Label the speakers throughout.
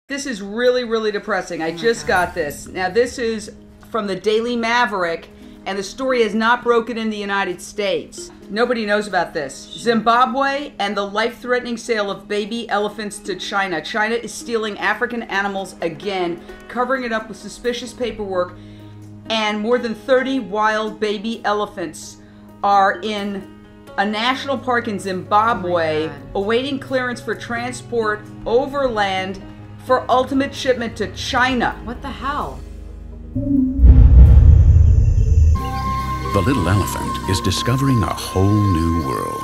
Speaker 1: This is really, really depressing. I just got this. Now, this is from the Daily Maverick, and the story has not broken in the United States. Nobody knows about this. Zimbabwe and the life-threatening sale of baby elephants to China. China is stealing African animals again, covering it up with suspicious paperwork, and more than 30 wild baby elephants are in a national park in Zimbabwe, awaiting clearance for transport overland for ultimate shipment to China.
Speaker 2: What the hell?
Speaker 3: The little elephant is discovering a whole new world.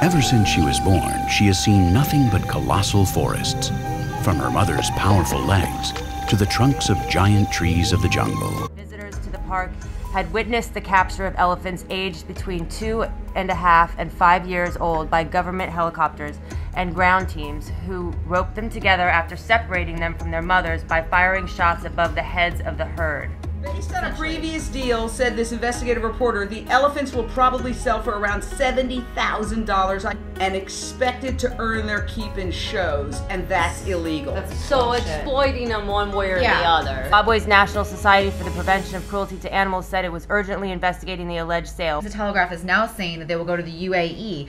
Speaker 3: Ever since she was born, she has seen nothing but colossal forests, from her mother's powerful legs to the trunks of giant trees of the jungle.
Speaker 4: Visitors to the park had witnessed the capture of elephants aged between 2.5 and 5 years old by government helicopters and ground teams who roped them together after separating them from their mothers by firing shots above the heads of the herd.
Speaker 1: Based on a previous deal, said this investigative reporter, the elephants will probably sell for around $70,000 and expected to earn their keep in shows, and that's illegal.
Speaker 5: So exploiting them one way or the other.
Speaker 4: Zimbabwe's National Society for the Prevention of Cruelty to Animals said it was urgently investigating the alleged sale.
Speaker 2: The Telegraph is now saying that they will go to the UAE.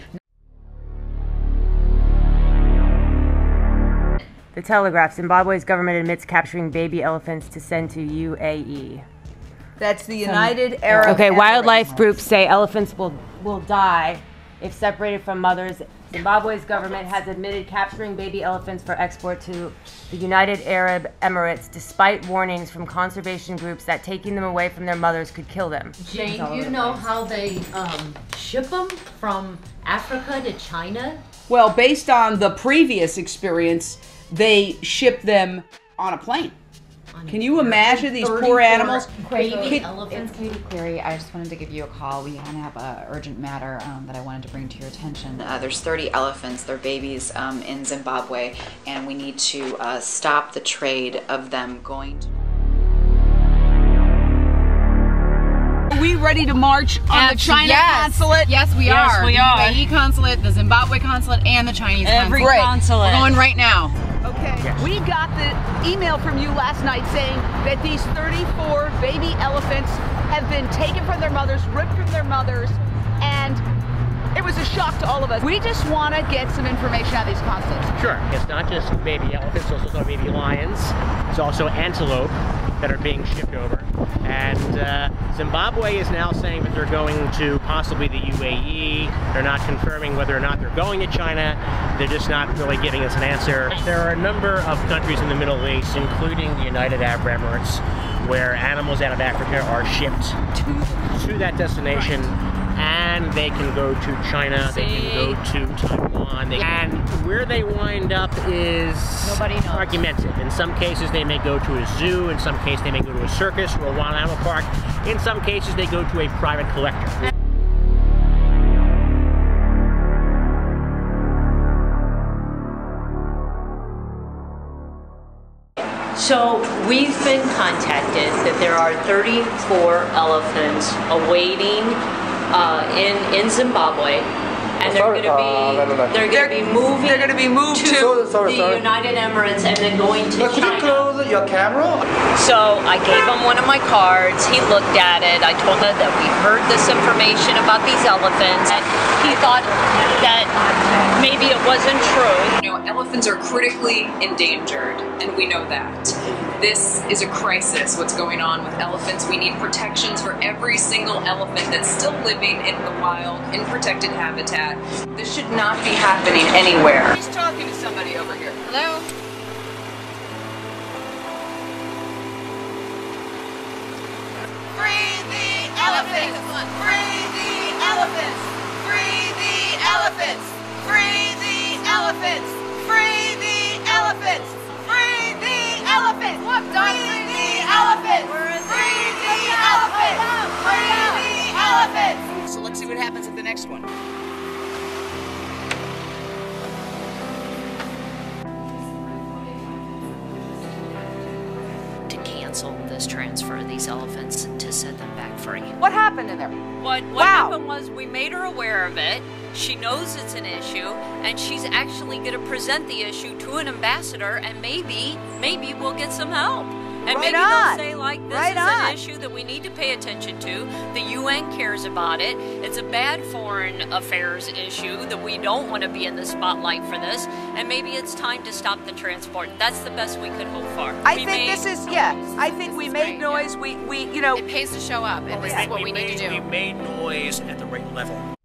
Speaker 4: The Telegraph, Zimbabwe's government admits capturing baby elephants to send to UAE.
Speaker 1: That's the United Arab
Speaker 4: Okay,
Speaker 1: Emirates.
Speaker 4: wildlife groups say elephants will die if separated from mothers. Zimbabwe's government has admitted capturing baby elephants for export to the United Arab Emirates, despite warnings from conservation groups that taking them away from their mothers could kill them.
Speaker 5: Jane, you know how they ship them from Africa to China?
Speaker 1: Well, based on the previous experience, they ship them on a plane. Can you imagine these poor animals?
Speaker 5: Baby elephants.
Speaker 2: It's Katie Cleary. I just wanted to give you a call. We kind of have an urgent matter that I wanted to bring to your attention.
Speaker 6: There's 30 elephants, they're babies, in Zimbabwe, and we need to stop the trade of them going to...
Speaker 1: Are we ready to march on the China consulate?
Speaker 2: Yes, we are.
Speaker 1: We are.
Speaker 2: The UAE consulate, the Zimbabwe consulate, and the Chinese
Speaker 1: Every
Speaker 2: consulate.
Speaker 1: consulate.
Speaker 2: We're going right now.
Speaker 1: Okay. Yes. We got the email from you last night saying that these 34 baby elephants have been taken from their mothers, ripped from their mothers, and it was a shock to all of us. We just want to get some information out of these consulates.
Speaker 7: Sure. It's not just baby elephants, it's also baby lions. It's also antelope that are being shipped over. And Zimbabwe is now saying that they're going to possibly the UAE. They're not confirming whether or not they're going to China. They're just not really giving us an answer. There are a number of countries in the Middle East, including the United Arab Emirates, where animals out of Africa are shipped to that destination. And they can go to China, they can go to Taiwan, and where they wind up is argumentative. In some cases they may go to a zoo, in some cases they may go to a circus or a wild animal park, in some cases they go to a private collector.
Speaker 5: So we've been contacted that there are 34 elephants awaiting in Zimbabwe, and they're going to be moved to the United Emirates and then going to China.
Speaker 8: Could you close your camera?
Speaker 5: So I gave him one of my cards. He looked at it. I told him that we heard this information about these elephants, and he thought that maybe it wasn't true.
Speaker 9: You know, elephants are critically endangered, and we know that. This is a crisis, what's going on with elephants. We need protections for every single elephant that's still living in the wild, in protected habitat. This should not be happening anywhere.
Speaker 1: He's talking to somebody over here.
Speaker 2: Hello?
Speaker 1: Free the elephants! Free the elephants! Free the elephants! Free the elephants! Free the elephants! Free the elephants! Look, Don, free the elephants! Free the elephants! Free the elephants! So let's see what happens at the next one.
Speaker 10: To cancel this transfer of these elephants to set them back free.
Speaker 1: What happened in there?
Speaker 10: What happened was we made her aware of it.
Speaker 8: She knows it's an issue, and she's actually going to present the issue to an ambassador, and maybe we'll get some help. And maybe they'll say, like, this is an issue that we need to pay attention to. The UN cares about it. It's a bad foreign affairs issue that we don't want to be in the spotlight for this. And maybe it's time to stop the transport. That's the best we could hope for.
Speaker 1: I think this is, I think we made noise. We, you know.
Speaker 11: It pays to show up, and this is what we need to do.
Speaker 7: We made noise at the right level.